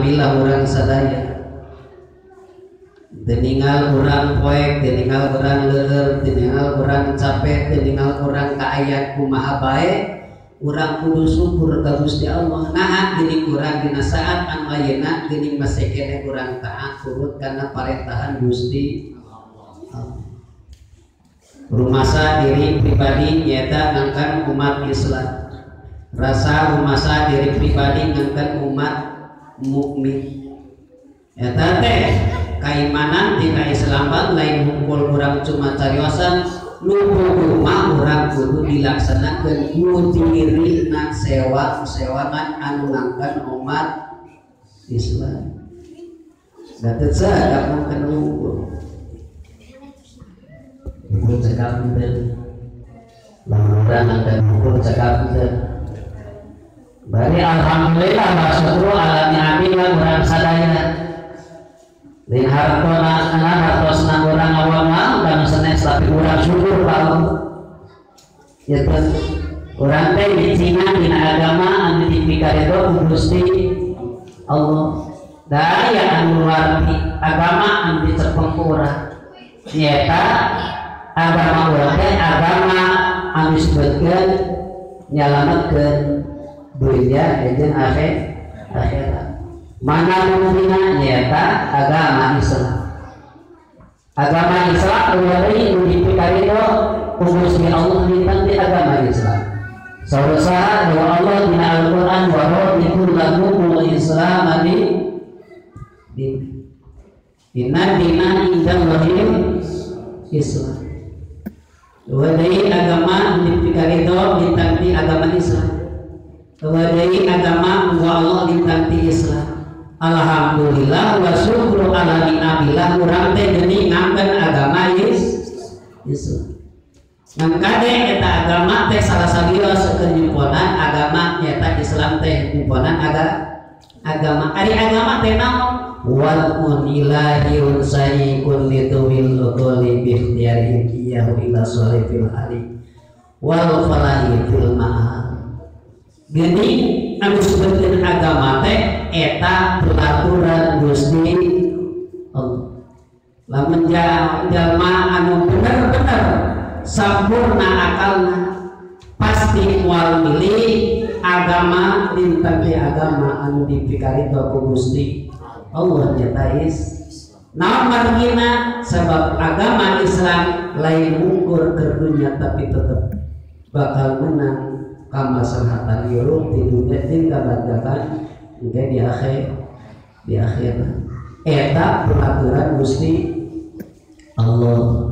abilah urang sadaya. Teningal urang poek, teningal urang leueur, teningal urang capek, teningal urang kaayat kumaha bae, urang kudu syukur ka Gusti Allah. Nah, geuning urang dina saat anu ayeuna geuning masih kene urang taat turut kana parentahan Gusti Allah. Rumasa diri pribadi nyata ngangkan umat Islam. Rasa rumasa diri pribadi ngangkan umat mukmin. Eta teh kaimanan di Islam lain hukum urang cuma cariosan nu mah urang kudu dilaksanakeun ku dirina sewa-sewangan anu ngangkan umat Islam. Da teu sadap ngangkan hukum. Hukum cekap teu. Lamun urang ngangkan hukum cekap teu. Bari alhamdulillah wa syukru ala ni'amina urang sadaya. Lain hartosna urang awalna dan sanes tapi urang syukur ka Allah. Ya terus urang teh dicingan dina agama anu dipikaredo ku Gusti Allah. Da aya anu luar agama anu dicepeng ku urang. Nyata agama urang teh agama anu disebutkeun nyalametkeun dunia jeung akhirat. Mana mungkinna nyata agama Islam. Agama Islam ulari dipikaredo ku Gusti Allah dinten di agama Islam. Saurasa doa Allah dina Al-Qur'an wa raditu lakumul Islam inna dina indallahil Islam. Wadai agama dipikaredo dinten di agama Islam. Wadai agama wa Allah dinten di Islam. Alhamdulillah wa syukru ala ni'amillah urang teh geuning ngangkeun agama Islam. Ngan kade eta agama teh salah sadina sakeun nyimponan agama nyata Islam teh nyimponan agama. Ari agama teh naon? Wal ilahiyun sayyikun lituwil uquli bi ikhtiyari iyahu ila sholifil ali wal falahi fil ma'al. Geuning anu sebutkeun agama teh eta peraturan Gusti Allah. Lamun jalma anu bener-bener sampurna akalna pasti moal milih agama dinten ti agama anu dipikaredo ku Gusti Allah nyata naon margina sebab agama Islam lain mungkur keur dunya tapi tetep bakal menang kamaslahatan yuruk di dunia jeung kabagakan engke di akhirat. Eta peraturan Gusti Allah.